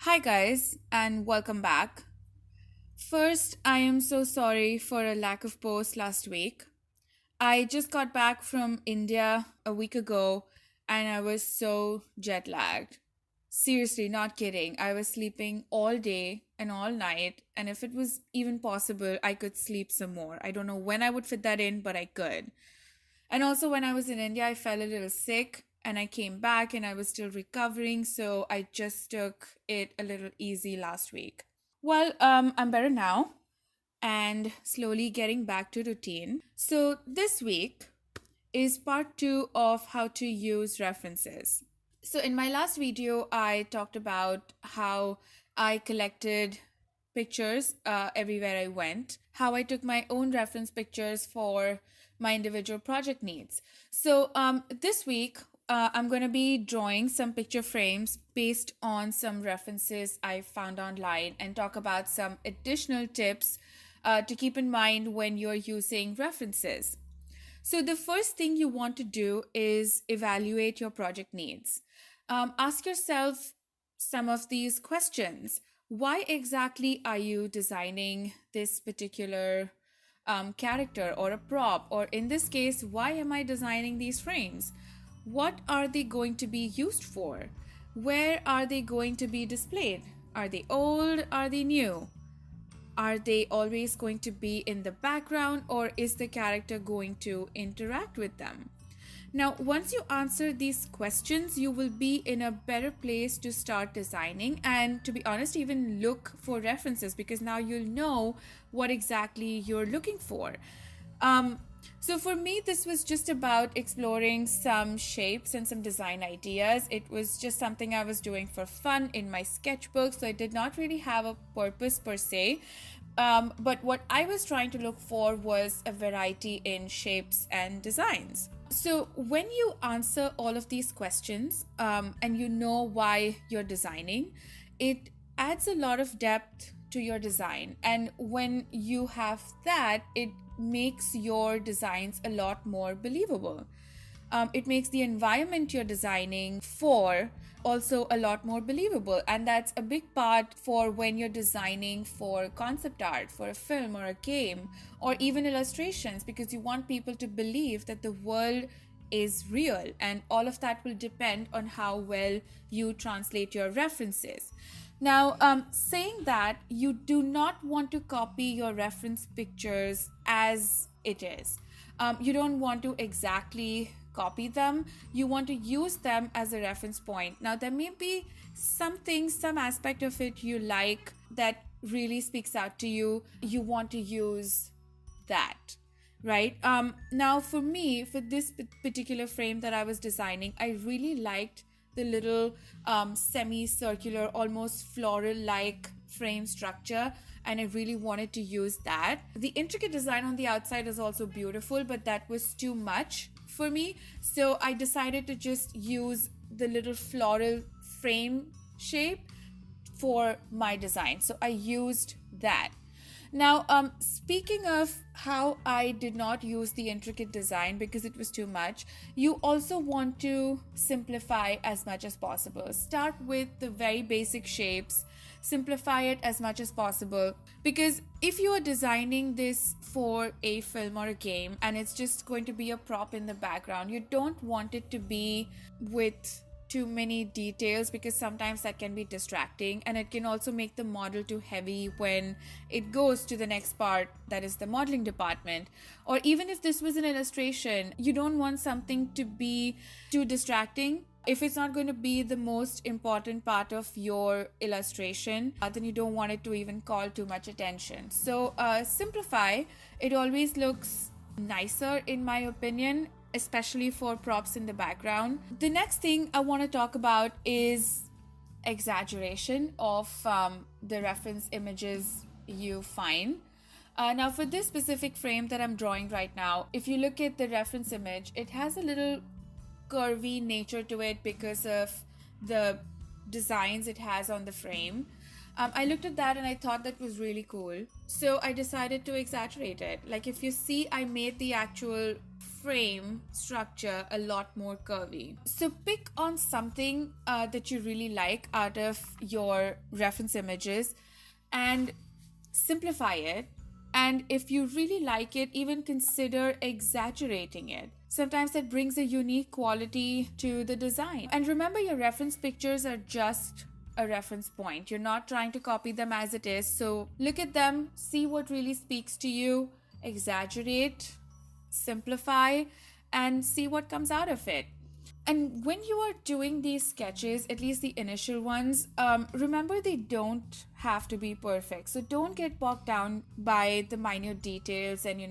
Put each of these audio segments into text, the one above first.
Hi, guys, and welcome back. First, I am so sorry for a lack of post last week. I just got back from India a week ago and I was so jet lagged. Seriously, not kidding. I was sleeping all day and all night, and if it was even possible, I could sleep some more. I don't know when I would fit that in, but I could. And also, when I was in India, I felt a little sick and I came back and I was still recovering. So I just took it a little easy last week. I'm better now and slowly getting back to routine. So this week is part two of how to use references. So in my last video, I talked about how I collected pictures everywhere I went, how I took my own reference pictures for my individual project needs. So this week, I'm going to be drawing some picture frames based on some references I found online and talk about some additional tips to keep in mind when you're using references. So, the first thing you want to do is evaluate your project needs. Ask yourself some of these questions. Why exactly are you designing this particular character or a prop? Or in this case, why am I designing these frames? What are they going to be used for? Where are they going to be displayed? Are they old? Are they new? Are they always going to be in the background, or is the character going to interact with them? Now, once you answer these questions, you will be in a better place to start designing and, to be honest, even look for references because now you'll know what exactly you're looking for. Um, so for me, this was just about exploring some shapes and some design ideas. It was just something I was doing for fun in my sketchbook, so it did not really have a purpose per se. But what I was trying to look for was a variety in shapes and designs. So, when you answer all of these questions and you know why you're designing, it adds a lot of depth to your design. And when you have that, it makes your designs a lot more believable. It makes the environment you're designing for also a lot more believable. And that's a big part for when you're designing for concept art, for a film or a game, or even illustrations, because you want people to believe that the world is real. And all of that will depend on how well you translate your references. Now, saying that, you do not want to copy your reference pictures as it is. You don't want to exactly copy them. You want to use them as a reference point. Now, there may be something, some aspect of it you like that really speaks out to you. You want to use that, right? Now, for me, for this particular frame that I was designing, I really liked the little semicircular, almost floral like frame structure, and I really wanted to use that. The intricate design on the outside is also beautiful, but that was too much for me, so I decided to just use the little floral frame shape for my design. So I used that. Now, speaking of how I did not use the intricate design because it was too much, you also want to simplify as much as possible. Start with the very basic shapes, simplify it as much as possible. Because if you are designing this for a film or a game and it's just going to be a prop in the background, you don't want it to be with too many details because sometimes that can be distracting, and it can also make the model too heavy when it goes to the next part, that is the modeling department. Or even if this was an illustration, you don't want something to be too distracting. If it's not going to be the most important part of your illustration, then you don't want it to even call too much attention. So simplify. It always looks nicer in my opinion, especially for props in the background. The next thing I want to talk about is exaggeration of the reference images you find. Now, for this specific frame that I'm drawing right now, if you look at the reference image, it has a little curvy nature to it because of the designs it has on the frame. I looked at that and I thought that was really cool. So I decided to exaggerate it. Like if you see, I made the actual frame structure a lot more curvy. So pick on something that you really like out of your reference images and simplify it. And if you really like it, even consider exaggerating it. Sometimes that brings a unique quality to the design. And remember, your reference pictures are just a reference point. You're not trying to copy them as it is. So look at them, see what really speaks to you, exaggerate, simplify, and see what comes out of it. And when you are doing these sketches, at least the initial ones, remember they don't have to be perfect. So don't get bogged down by the minute details and,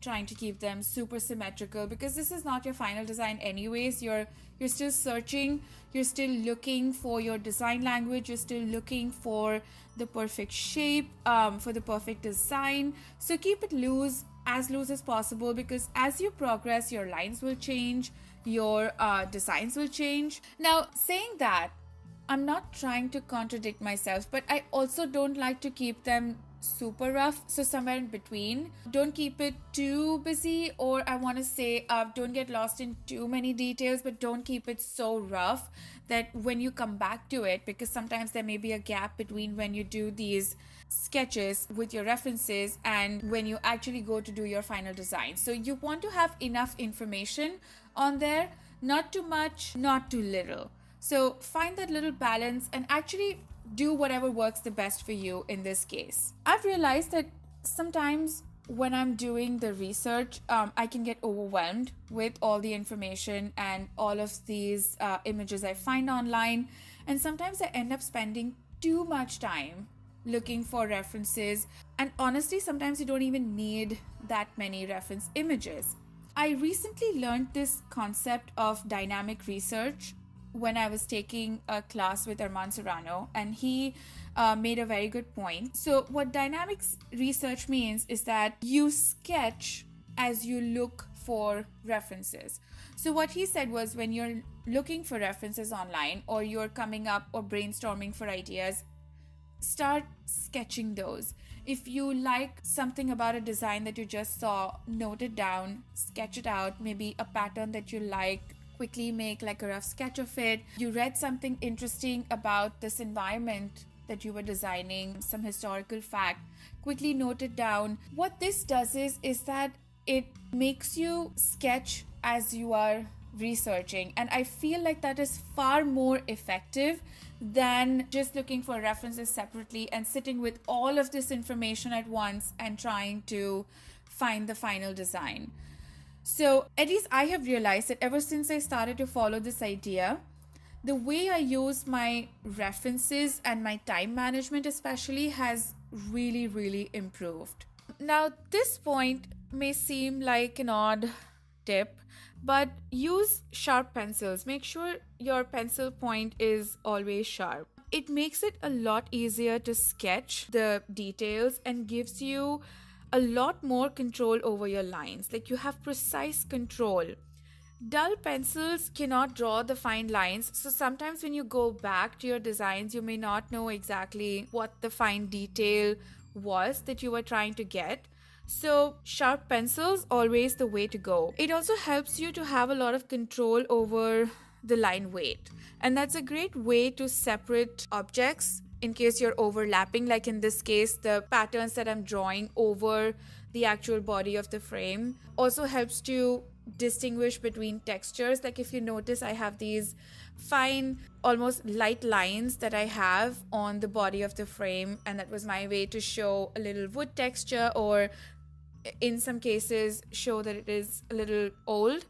trying to keep them super symmetrical, because this is not your final design anyways. You're still searching, you're still looking for your design language, you're still looking for the perfect shape, for the perfect design. So keep it loose as possible, because as you progress, your lines will change, your designs will change. Now, saying that, I'm not trying to contradict myself, but I also don't like to keep them super rough. So somewhere in between, don't keep it too busy, or I want to say don't get lost in too many details, but don't keep it so rough that when you come back to it, because sometimes there may be a gap between when you do these sketches with your references and when you actually go to do your final design. So you want to have enough information on there, not too much, not too little. So find that little balance and actually do whatever works the best for you in this case. I've realized that sometimes when I'm doing the research, I can get overwhelmed with all the information and all of these images I find online. And sometimes I end up spending too much time looking for references. And honestly, sometimes you don't even need that many reference images. I recently learned this concept of dynamic research when I was taking a class with Armand Serrano, and he made a very good point. So what dynamic research means is that you sketch as you look for references. So what he said was, when you're looking for references online, or you're coming up or brainstorming for ideas, start sketching those. If you like something about a design that you just saw, note it down, sketch it out. Maybe a pattern that you like, quickly make like a rough sketch of it. You read something interesting about this environment that you were designing, some historical fact, quickly note it down. What this does is that it makes you sketch as you are researching, and I feel like that is far more effective than just looking for references separately and sitting with all of this information at once and trying to find the final design. So at least I have realized that ever since I started to follow this idea, the way I use my references and my time management especially has really, really improved. Now, this point may seem like an odd tip, but use sharp pencils. Make sure your pencil point is always sharp. It makes it a lot easier to sketch the details and gives you a lot more control over your lines. Like, you have precise control. Dull pencils cannot draw the fine lines, so sometimes when you go back to your designs, you may not know exactly what the fine detail was that you were trying to get. So sharp pencils, always the way to go. It also helps you to have a lot of control over the line weight, and that's a great way to separate objects in case you're overlapping. Like in this case, the patterns that I'm drawing over the actual body of the frame also helps to distinguish between textures. Like if you notice, I have these fine, almost light lines that I have on the body of the frame, and that was my way to show a little wood texture, or in some cases show that it is a little old,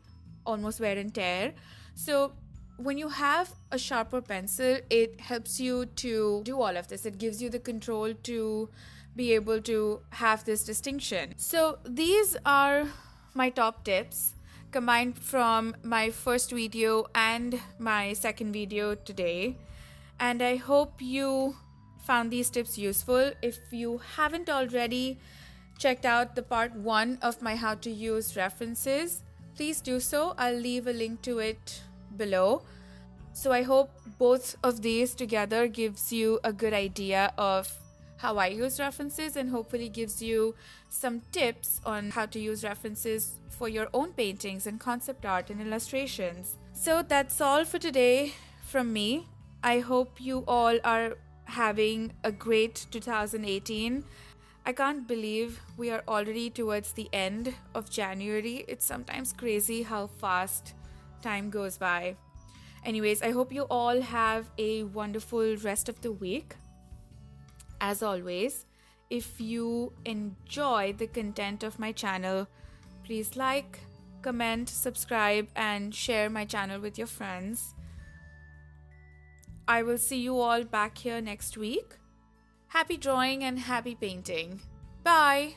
almost wear and tear. So when you have a sharper pencil, it helps you to do all of this. It gives you the control to be able to have this distinction. So these are my top tips combined from my first video and my second video today. And I hope you found these tips useful. If you haven't already checked out the part 1 of my how to use references, please do so. I'll leave a link to it below. So I hope both of these together gives you a good idea of how I use references and hopefully gives you some tips on how to use references for your own paintings and concept art and illustrations. So that's all for today from me. I hope you all are having a great 2018. I can't believe we are already towards the end of January. It's sometimes crazy how fast time goes by. Anyways, I hope you all have a wonderful rest of the week. As always, if you enjoy the content of my channel, please like, comment, subscribe, and share my channel with your friends. I will see you all back here next week. Happy drawing and happy painting. Bye!